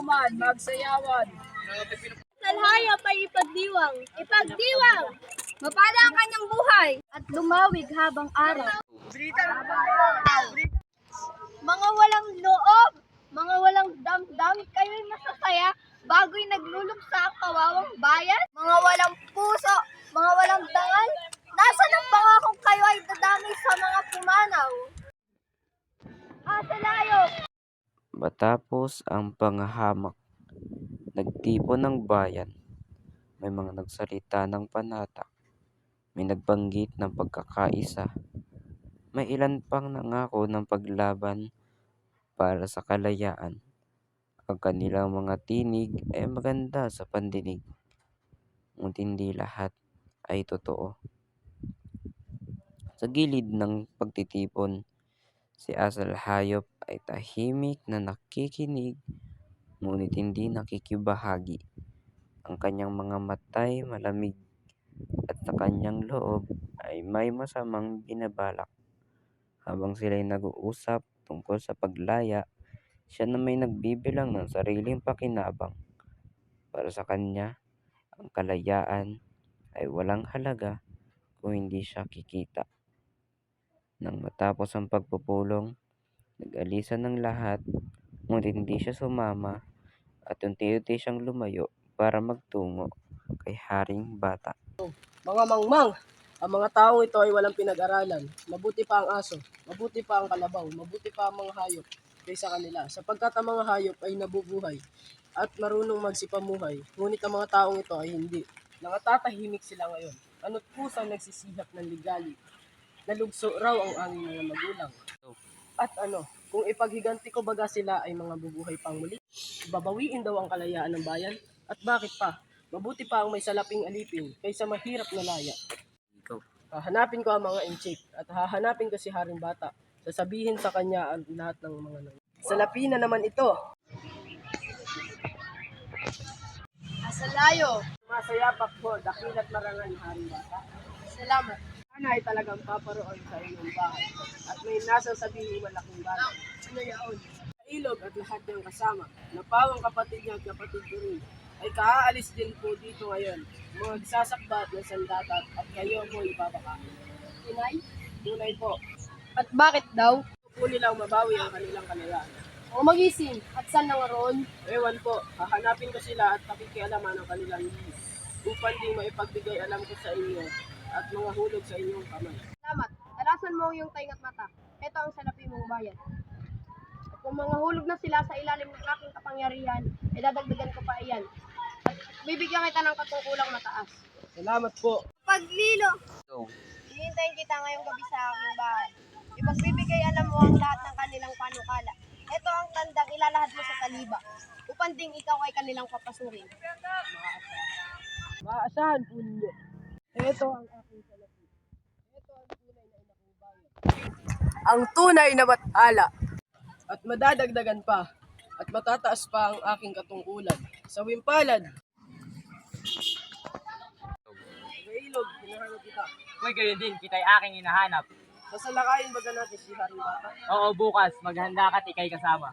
man, magsayawan. Salhayop ay ipagdiwang. Ipagdiwang! Mapala ang kanyang buhay at lumawig habang araw. Mga walang loob, mga walang damdam, kayo'y masasaya bago'y nagluluksa ang kawawang bayan. Mga walang puso, mga walang dangal, nasaan ang pangakong kayo ay dadamay sa mga pumanaw? Salhayop! Matapos ang panghahamak, nagtipon ng bayan, may mga nagsalita ng panata, may nagbanggit ng pagkakaisa, may ilan pang nangako ng paglaban para sa kalayaan. Ang kanilang mga tinig ay maganda sa pandinig, ngunit hindi lahat ay totoo. Sa gilid ng pagtitipon, si Asalhayop ay tahimik na nakikinig ngunit hindi nakikibahagi. Ang kanyang mga mata'y malamig at sa kanyang loob ay may masamang binabalak. Habang sila'y nag-uusap tungkol sa paglaya, siya na may nagbibilang ng sariling pakinabang. Para sa kanya, ang kalayaan ay walang halaga kung hindi siya kikita. Nang matapos ang pagpupulong, nag-alisan ng lahat, ngunit hindi siya sumama at unti-unti siyang lumayo para magtungo kay Haring Bata. Mga mangmang, ang mga taong ito ay walang pinag-aralan. Mabuti pa ang aso, mabuti pa ang kalabaw, mabuti pa ang mga hayop kaysa kanila. Sapagkat ang mga hayop ay nabubuhay at marunong magsipamuhay, ngunit ang mga taong ito ay hindi. Nangatatahimik sila ngayon. Ano't pusang nagsisihap ng ligali. Nalugso raw ang aming mga magulang. At kung ipaghiganti ko baga sila ay mga bubuhay pang muli, babawiin daw ang kalayaan ng bayan. At bakit pa? Mabuti pa ang may salaping alipin kaysa mahirap na laya. Hahanapin ko ang mga enchik at hahanapin ko si Haring Bata. Sasabihin sa kanya ang lahat ng mga salapi na naman ito. Asalayo! Masayapak po, dakilat marangal ni Haring Bata. Salamat. Sana ay talagang paparoon sa inyong bahay. At may nasasabihin malaking bagay. Ano yaon? Sa ilog at lahat ng kasama, na pawang kapatid niya at kapatid ko rin, ay kaaalis din po dito ngayon. Mga nagsasakbat ng sandatat at kayo po ipapakain. Tunay? Tunay po, At bakit daw? gusto po nilang mabawi ang kanilang kalayaan. O magising, at saan na nga roon? Ewan po, hahanapin ko sila at pakikialaman ang kanilang lihis. Upang di maipagbigay alam ko sa inyo at mga hulog sa inyong kamay. Salamat. Talasan mo ang iyong taingat mata. Ito ang salapi mong bayan. At kung mga hulog na sila sa ilalim ng aking kapangyarihan, ay dadagdagan ko pa iyan. At bibigyan kita ng katungkulang mataas. Salamat po. Paglilo! Hihintayin kita ngayong gabi sa aking bahay. Ipagbibigay alam mo ang lahat ng kanilang panukala. Ito ang tandang ilalahad mo sa taliba, upang ding ikaw ay kanilang papasukin. Maasahan po ninyo. Ito ang aking salapi. Ito ang tunay na inakong bayan. Ang tunay na batala. At madadagdagan pa. At matataas pa ang aking katungkulan. Sa wimpalad. Sa ilog, hinahanap kita. Uy, gayon din, kita'y aking hinahanap. Sasalakayin baga natin si Haring Bata. Oo, bukas, maghanda ka't ikay kasama.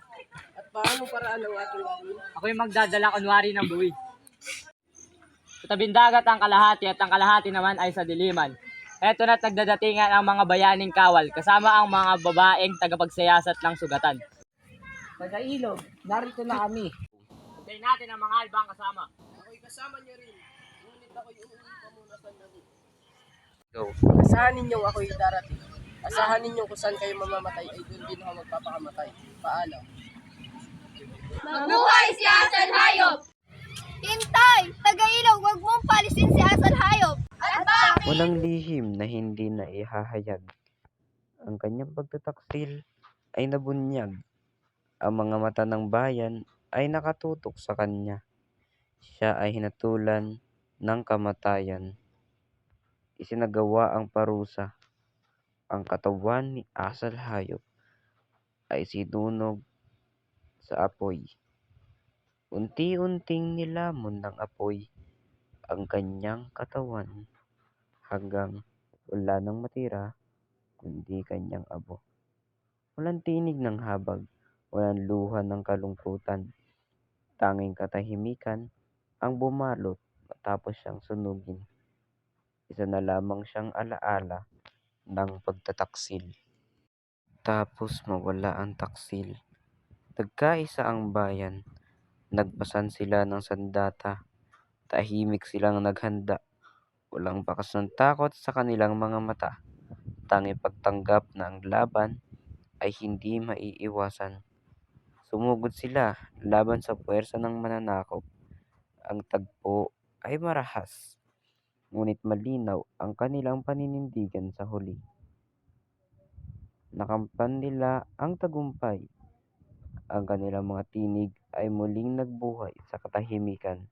At paanong paraan ang ating gagawin? Ako'y magdadala kunwari ng buwig. Sa tabing dagat ang kalahati at ang kalahati naman ay sa diliman. Eto na't nagdadatingan ang mga bayaning kawal, kasama ang mga babaeng tagapagsayasat ng sugatan. Taga ilog, narito na kami. Hintayin natin ang mga albang kasama. Ako'y kasama niyo rin. Ngunit ako'y uuwi pa muna sandali. Go. Asahan ninyong ako'y darating. Asahan ninyong kung saan kayo mamamatay ay doon din ako magpapakamatay. Paalam. Mabuhay si Asalhayop! Hintay! Taga-ilog, huwag mong palisin si Asalhayop! At bakit? Walang lihim na hindi na ihahayag. Ang kanyang pagtataksil ay nabunyag. Ang mga mata ng bayan ay nakatutok sa kanya. Siya ay hinatulan ng kamatayan. Isinagawa ang parusa. Ang katawan ni Asalhayop ay sinunog sa apoy. Unti-unting nilamon ng apoy ang kanyang katawan hanggang wala nang matira kundi kanyang abo. Walang tinig ng habag, walang luha ng kalungkutan. Tanging katahimikan ang bumalot matapos siyang sunugin. Isa na lamang siyang alaala ng pagtataksil. Tapos mawala ang taksil. Nagkaisa ang bayan. Nagpasan sila ng sandata. Tahimik silang naghanda. Walang bakas ng takot sa kanilang mga mata. Tanging pagtanggap na ang laban ay hindi maiiwasan. Sumugod sila laban sa puwersa ng mananakop. Ang tagpo ay marahas, ngunit malinaw ang kanilang paninindigan sa huli. Nakamtan nila ang tagumpay. Ang kanilang mga tinig ay muling nagbuhay sa katahimikan.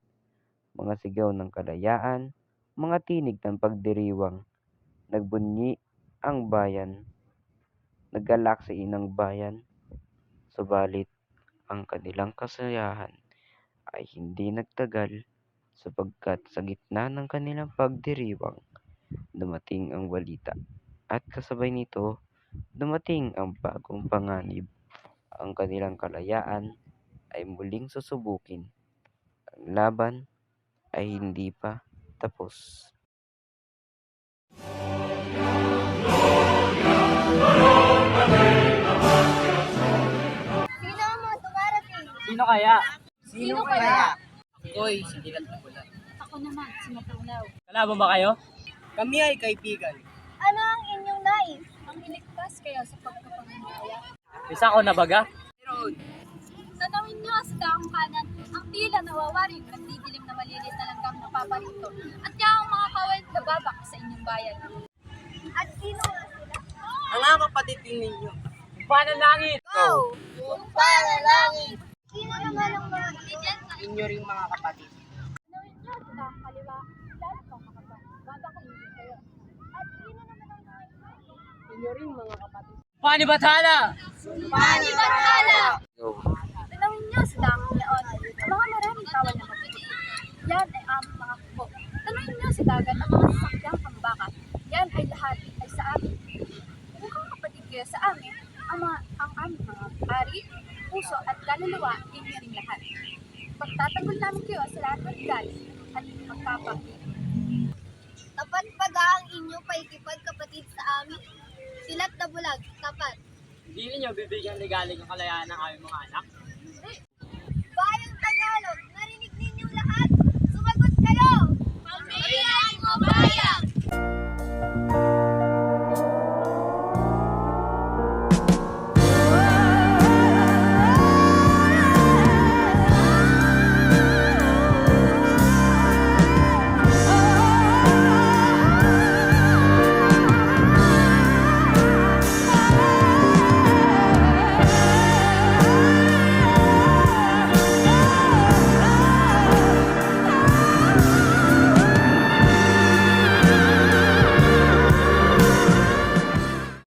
Mga sigaw ng kalayaan, mga tinig ng pagdiriwang. Nagbunyi ang bayan. Naggalak sa inang bayan. Subalit, ang kanilang kasiyahan ay hindi nagtagal sapagkat sa gitna ng kanilang pagdiriwang, dumating ang balita. At kasabay nito, dumating ang bagong panganib. Ang kanilang kalayaan ay muling susubukin. Ang laban ay hindi pa tapos. Sino ang mga dumarating? Sino kaya? Sino kaya? Ako'y si Dilat na Pula. Ako naman, si Matulaw. Kalaban ba kayo? Kami ay kaibigan. Ano ang inyong nais? Ang iligtas kayo sa pagkapanghinaya. Isa ko na baga? Meron. Tanawin niyo sa daang kanan, ang tila nawawaring nagdidilim na malilit na langgam na paparito, at ang mga kawal na babak sa inyong bayan. At sino nga sila? Ang mga kapatid ninyo. Paano langit? Go! Sumpa na langit! Sino naman ang mga iligyan sa Inyo ring mga kapatid. tanawin niyo sa daang kaliwa, lalo pang makapal, babakayin kayo. At sino naman ang mga Inyo ring mga kapatid. Paano bathala? Panibathala! Go! Tanawin niyo sa daang leon, ang mga maraming kawal na kapatid. Yan ay aming mga kubo. Tanawin niyo sa dagat ang mga sasakyang pambaka. Yan ay lahat ay sa amin. Mukhang kapatid kayo sa amin, ang aming mga hari, puso at kaluluwa, inyo rin lahat. Pagtatanggol namin kayo sa lahat ng galis at pagkapakit. Tapat ang inyong paikipag kapatid sa amin. Silat na bulag, tapat. Hindi ninyo bibigyan legaling ang kalayaan ng aming mga anak?